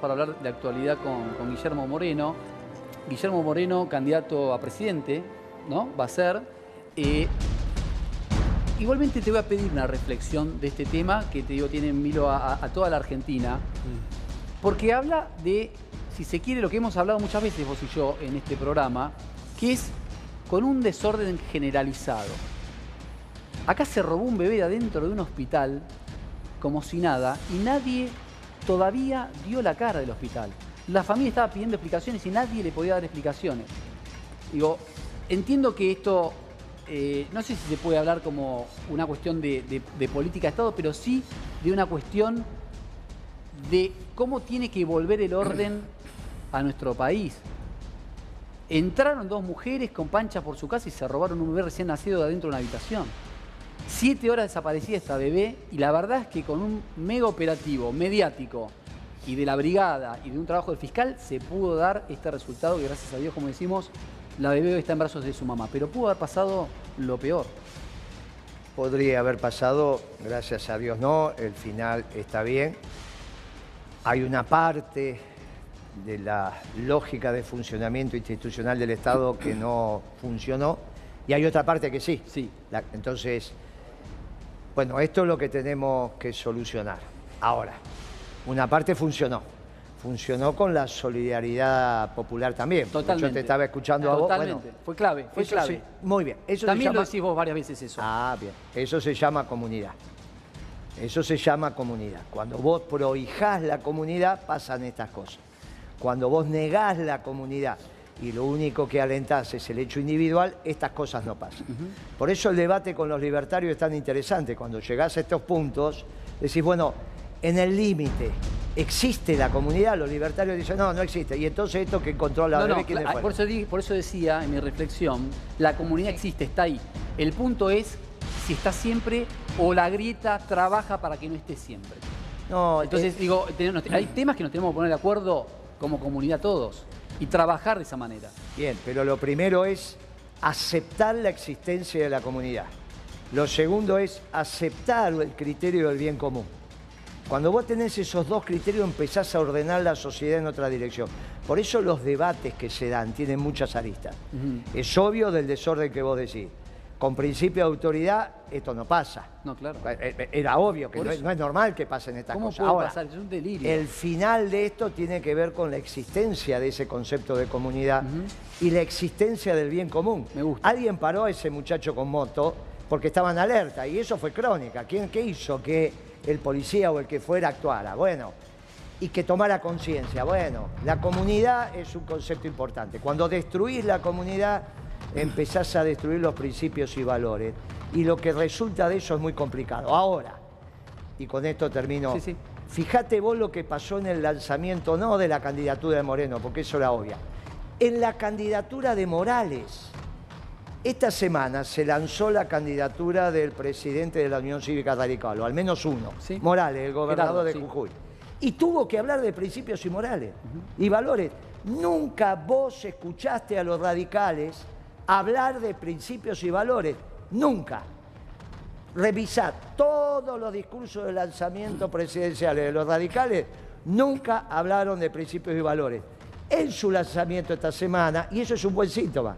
Para hablar de actualidad con Guillermo Moreno. Guillermo Moreno, candidato a presidente, ¿no? Va a ser. Igualmente te voy a pedir una reflexión de este tema que te digo tiene en vilo a toda la Argentina. Porque habla de, si se quiere, lo que hemos hablado muchas veces vos y yo en este programa, que es con un desorden generalizado. Acá se robó un bebé de adentro de un hospital como si nada y nadie todavía dio la cara del hospital. La familia estaba pidiendo explicaciones y nadie le podía dar explicaciones. Digo, entiendo que esto, no sé si se puede hablar como una cuestión de política de Estado, pero sí de una cuestión de cómo tiene que volver el orden a nuestro país. Entraron dos mujeres con pancha por su casa y se robaron un bebé recién nacido de adentro de una habitación. 7 horas desaparecida esta bebé y la verdad es que con un mega operativo mediático y de la brigada y de un trabajo del fiscal se pudo dar este resultado que gracias a Dios, como decimos, la bebé está en brazos de su mamá. Pero pudo haber pasado lo peor. Podría haber pasado, gracias a Dios no, el final está bien. Hay una parte de la lógica de funcionamiento institucional del Estado que no funcionó y hay otra parte que sí. Entonces, bueno, esto es lo que tenemos que solucionar. Ahora, una parte funcionó. Funcionó con la solidaridad popular también. Totalmente. Yo te estaba escuchando a vos. Totalmente. Bueno, fue clave, fue clave. Sí, muy bien. Eso también lo decís vos varias veces eso. Ah, bien. Eso se llama comunidad. Eso se llama comunidad. Cuando vos prohijás la comunidad, pasan estas cosas. Cuando vos negás la comunidad y lo único que alentás es el hecho individual, estas cosas no pasan. Por eso el debate con los libertarios es tan interesante. Cuando llegás a estos puntos, decís, bueno, en el límite, ¿existe la comunidad? Los libertarios dicen, no, no existe. Y entonces esto que controla la ¿quién es fuera? Por eso decía en mi reflexión, la comunidad existe, está ahí. El punto es si está siempre o la grieta trabaja para que no esté siempre. No, entonces digo, hay temas que nos tenemos que poner de acuerdo como comunidad todos y trabajar de esa manera. Bien, pero lo primero es aceptar la existencia de la comunidad. Lo segundo es aceptar el criterio del bien común. Cuando vos tenés esos dos criterios empezás a ordenar la sociedad en otra dirección. Por eso los debates que se dan tienen muchas aristas. Es obvio del desorden que vos decís. Con principio de autoridad, esto no pasa. No, claro. Era obvio que no es normal que pasen estas cosas. ¿Cómo puede pasar? Es un delirio. El final de esto tiene que ver con la existencia de ese concepto de comunidad y la existencia del bien común. Me gusta. Alguien paró a ese muchacho con moto porque estaba en alerta y eso fue crónica. ¿Qué hizo que el policía o el que fuera actuara? Bueno, y que tomara conciencia. Bueno, la comunidad es un concepto importante. Cuando destruís la comunidad, empezás a destruir los principios y valores. Y lo que resulta de eso es muy complicado. Ahora, y con esto termino, fíjate vos lo que pasó en el lanzamiento, no de la candidatura de Moreno, porque eso era obvia. En la candidatura de Morales. Esta semana se lanzó la candidatura del presidente de la Unión Cívica Radical, o al menos uno, Morales, el gobernador de Jujuy. Y tuvo que hablar de principios y morales y valores. Nunca vos escuchaste a los radicales hablar de principios y valores. Nunca. Revisad todos los discursos de lanzamiento presidenciales de los radicales, nunca hablaron de principios y valores. En su lanzamiento esta semana, y eso es un buen síntoma,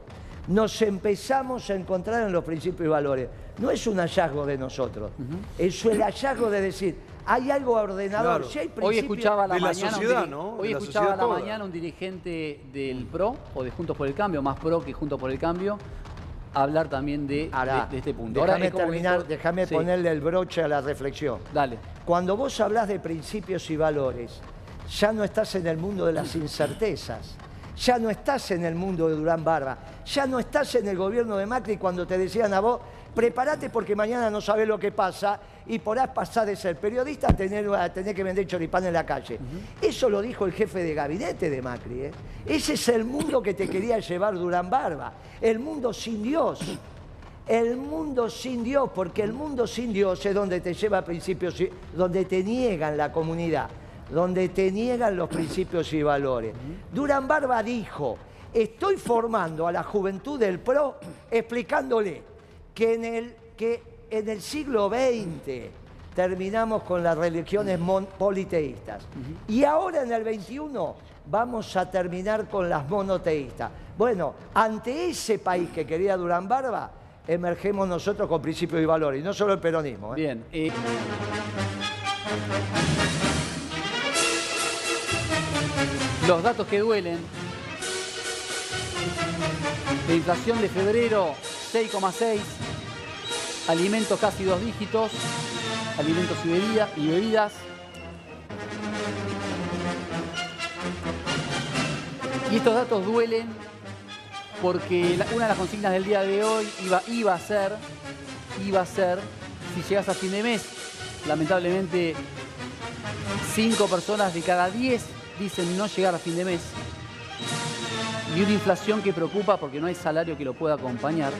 nos empezamos a encontrar en los principios y valores. No es un hallazgo de nosotros, es el hallazgo de decir, hay algo ordenador. Claro. Si hay Hoy escuchaba a la mañana, sociedad, ¿no? Hoy escuchaba a la mañana un dirigente del PRO, o de Juntos por el Cambio, más PRO que Juntos por el Cambio, hablar también de este punto. Déjame terminar, déjame ponerle el broche a la reflexión. Dale. Cuando vos hablás de principios y valores, ya no estás en el mundo de las incertezas, ya no estás en el mundo de Durán Barba, ya no estás en el gobierno de Macri cuando te decían a vos, prepárate porque mañana no sabés lo que pasa y podrás pasar de ser periodista a tener que vender choripán en la calle. Eso lo dijo el jefe de gabinete de Macri. Ese es el mundo que te quería llevar Durán Barba, el mundo sin Dios. El mundo sin Dios, porque el mundo sin Dios es donde te lleva a principios, donde te niegan la comunidad, donde te niegan los principios y valores. Durán Barba dijo, estoy formando a la juventud del PRO explicándole que en el siglo XX terminamos con las religiones politeístas. Y ahora en el 21 vamos a terminar con las monoteístas. Bueno, ante ese país que quería Durán Barba, emergemos nosotros con principios y valores, y no solo el peronismo. Bien. Los datos que duelen. La inflación de febrero, 6,6. Alimentos casi 2 dígitos. Alimentos y bebidas. Y estos datos duelen porque una de las consignas del día de hoy iba a ser, si llegas a fin de mes, lamentablemente 5 personas de cada 10 dicen no llegar a fin de mes. Y una inflación que preocupa porque no hay salario que lo pueda acompañar.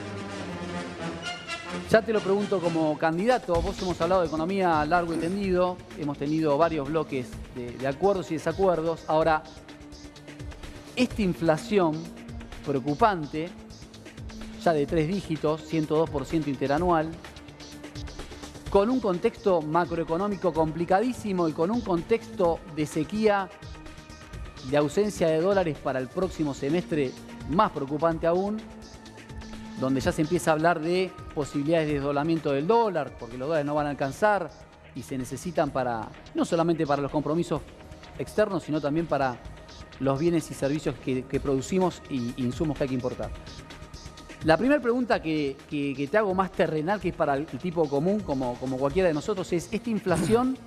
Ya te lo pregunto como candidato, vos hemos hablado de economía largo y tendido, hemos tenido varios bloques de acuerdos y desacuerdos. Ahora, esta inflación preocupante, ya de 3 dígitos, 102% interanual, con un contexto macroeconómico complicadísimo y con un contexto de sequía, de ausencia de dólares para el próximo semestre más preocupante aún, donde ya se empieza a hablar de posibilidades de desdoblamiento del dólar, porque los dólares no van a alcanzar y se necesitan para, no solamente para los compromisos externos, sino también para los bienes y servicios que producimos y insumos que hay que importar. La primera pregunta que te hago más terrenal, que es para el tipo común, como cualquiera de nosotros, es: ¿esta inflación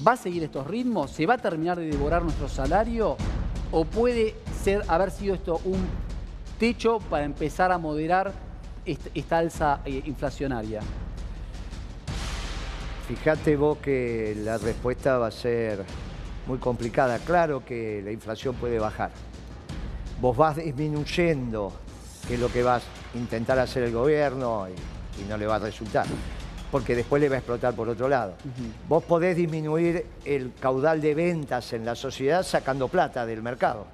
va a seguir estos ritmos? ¿Se va a terminar de devorar nuestro salario? ¿O puede haber sido esto un techo para empezar a moderar esta alza inflacionaria? Fíjate vos que la respuesta va a ser muy complicada. Claro que la inflación puede bajar. Vos vas disminuyendo, que es lo que va a intentar hacer el gobierno, y no le va a resultar, porque después le va a explotar por otro lado. Vos podés disminuir el caudal de ventas en la sociedad sacando plata del mercado,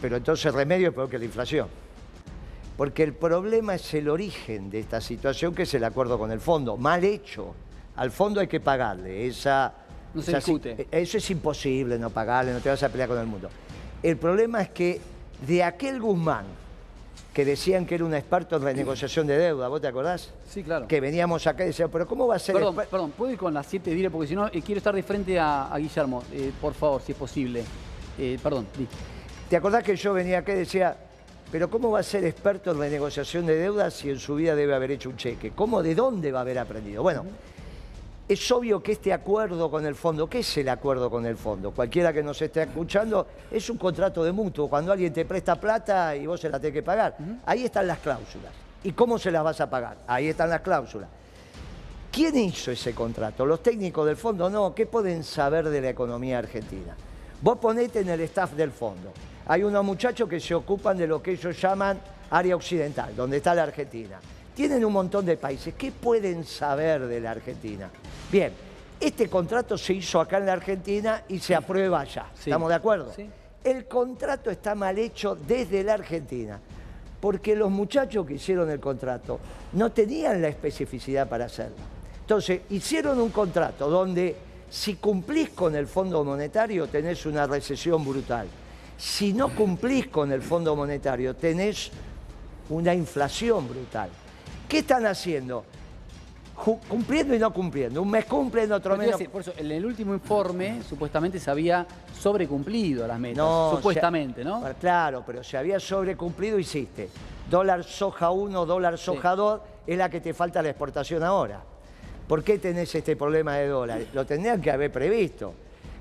pero entonces el remedio es peor que la inflación. Porque el problema es el origen de esta situación, que es el acuerdo con el fondo, mal hecho. Al fondo hay que pagarle, no se discute. Eso es imposible, no pagarle, no te vas a pelear con el mundo. El problema es que de aquel Guzmán, que decían que era un experto en renegociación de deuda, ¿vos te acordás? Sí, claro. Que veníamos acá y decíamos, pero ¿cómo va a ser? Perdón, ¿puedo ir con las 7 dire? Porque si no, quiero estar de frente a Guillermo, por favor, si es posible. Perdón, di. ¿Te acordás que yo venía acá y decía, pero ¿cómo va a ser experto en renegociación de deuda si en su vida debe haber hecho un cheque? ¿Cómo, de dónde va a haber aprendido? Bueno, es obvio que este acuerdo con el fondo, ¿qué es el acuerdo con el fondo? Cualquiera que nos esté escuchando, es un contrato de mutuo. Cuando alguien te presta plata y vos se la tenés que pagar. Ahí están las cláusulas. ¿Y cómo se las vas a pagar? Ahí están las cláusulas. ¿Quién hizo ese contrato? ¿Los técnicos del fondo? No. ¿Qué pueden saber de la economía argentina? Vos ponete en el staff del fondo. Hay unos muchachos que se ocupan de lo que ellos llaman área occidental, donde está la Argentina. Tienen un montón de países. ¿Qué pueden saber de la Argentina? Bien, este contrato se hizo acá en la Argentina y se aprueba allá. Sí. ¿Estamos de acuerdo? Sí. El contrato está mal hecho desde la Argentina, porque los muchachos que hicieron el contrato no tenían la especificidad para hacerlo. Entonces, hicieron un contrato donde si cumplís con el Fondo Monetario tenés una recesión brutal. Si no cumplís con el Fondo Monetario tenés una inflación brutal. ¿Qué están haciendo? Cumpliendo y no cumpliendo. Un mes cumplen, otro mes no. Por eso, en el último informe, supuestamente se había sobrecumplido las metas. No, supuestamente, ¿no? Claro, pero se había sobrecumplido, hiciste. Dólar soja 1, dólar soja 2, es la que te falta la exportación ahora. ¿Por qué tenés este problema de dólares? Lo tendrían que haber previsto.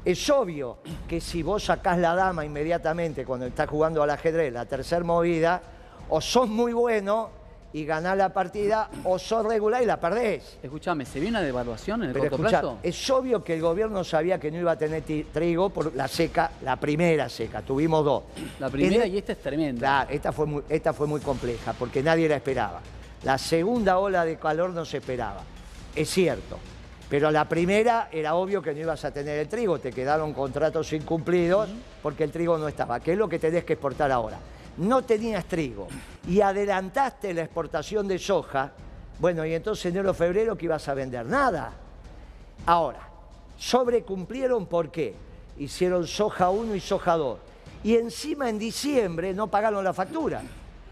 Es obvio que si vos sacás la dama inmediatamente cuando estás jugando al ajedrez, la tercera movida, o sos muy bueno y ganás la partida, o sos regular y la perdés. Escuchame, ¿se viene una devaluación en el corto plazo? Es obvio que el gobierno sabía que no iba a tener trigo por la seca, la primera seca, tuvimos dos. La primera y esta es tremenda. Claro, esta fue muy compleja, porque nadie la esperaba. La segunda ola de calor no se esperaba, es cierto. Pero la primera era obvio que no ibas a tener el trigo, te quedaron contratos incumplidos porque el trigo no estaba, que es lo que tenés que exportar ahora. No tenías trigo y adelantaste la exportación de soja, bueno, y entonces enero, febrero, ¿qué ibas a vender? Nada. Ahora, sobrecumplieron, ¿por qué? Hicieron soja 1 y soja 2. Y encima en diciembre no pagaron la factura.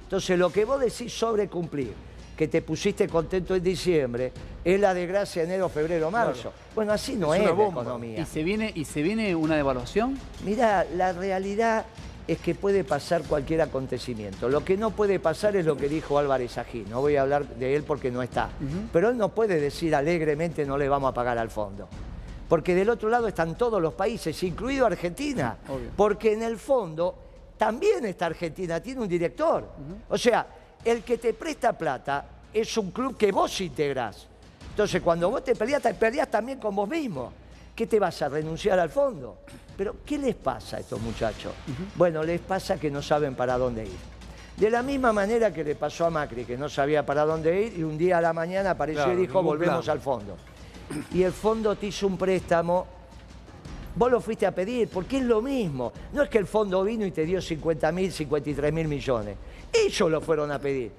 Entonces lo que vos decís sobrecumplir, que te pusiste contento en diciembre, es la desgracia de enero, febrero, marzo. Claro. Bueno, así no es la economía. ¿Y se viene una devaluación? Mirá, la realidad es que puede pasar cualquier acontecimiento. Lo que no puede pasar es lo que dijo Álvarez Agil. No voy a hablar de él porque no está. Pero él no puede decir alegremente no le vamos a pagar al fondo. Porque del otro lado están todos los países, incluido Argentina. Obvio. Porque en el fondo también está Argentina, tiene un director. O sea, el que te presta plata es un club que vos integrás. Entonces, cuando vos te peleás también con vos mismo. ¿Qué te vas a renunciar al fondo? Pero, ¿qué les pasa a estos muchachos? Bueno, les pasa que no saben para dónde ir. De la misma manera que le pasó a Macri, que no sabía para dónde ir, y un día a la mañana apareció y dijo, volvemos al fondo. Y el fondo te hizo un préstamo, vos lo fuiste a pedir, porque es lo mismo. No es que el fondo vino y te dio 50.000, 53.000 millones. Ellos lo fueron a pedir.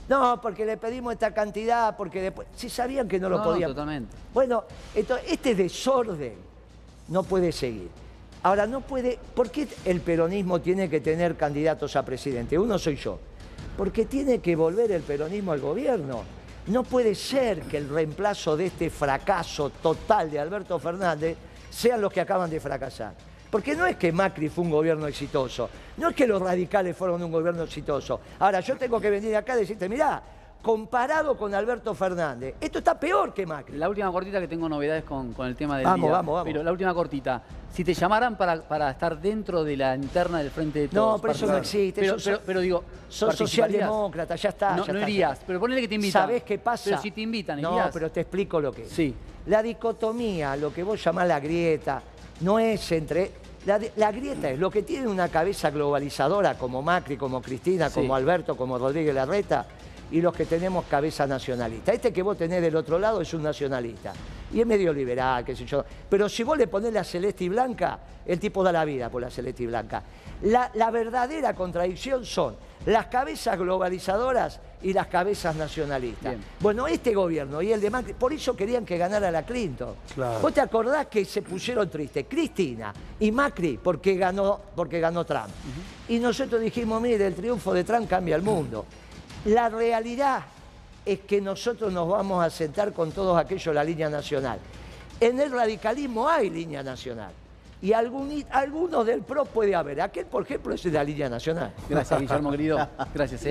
No, porque le pedimos esta cantidad, porque después... Si sabían que no lo podían... Totalmente. Bueno, entonces, este desorden no puede seguir. Ahora, no puede... ¿Por qué el peronismo tiene que tener candidatos a presidente? Uno soy yo. Porque tiene que volver el peronismo al gobierno. No puede ser que el reemplazo de este fracaso total de Alberto Fernández sean los que acaban de fracasar. Porque no es que Macri fue un gobierno exitoso, no es que los radicales fueron un gobierno exitoso. Ahora, yo tengo que venir acá y decirte, mirá, comparado con Alberto Fernández, esto está peor que Macri. La última cortita, que tengo novedades con el tema del día. Vamos. Pero la última cortita, si te llamaran para estar dentro de la interna del Frente de Todos... No, pero eso no existe. Pero digo, sos socialdemócrata, ya está. No irías, pero ponele que te invitan. ¿Sabés qué pasa? Pero si te invitan, ¿irías? No, pero te explico lo que es. Sí. La dicotomía, lo que vos llamás la grieta, no es entre... La grieta es lo que tiene una cabeza globalizadora como Macri, como Cristina, como Alberto, como Rodríguez Larreta, y los que tenemos cabeza nacionalista. Este que vos tenés del otro lado es un nacionalista. Y es medio liberal, qué sé yo. Pero si vos le ponés la celeste y blanca, el tipo da la vida por la celeste y blanca. La verdadera contradicción son las cabezas globalizadoras y las cabezas nacionalistas. Bien. Bueno, este gobierno y el de Macri, por eso querían que ganara la Clinton. Claro. ¿Vos te acordás que se pusieron tristes? Cristina y Macri porque ganó Trump. Y nosotros dijimos, mire, el triunfo de Trump cambia el mundo. La realidad es que nosotros nos vamos a sentar con todos aquellos la línea nacional. En el radicalismo hay línea nacional. Y algunos del PRO puede haber. Aquel, por ejemplo, es de la línea nacional. Gracias, Guillermo, querido. Gracias.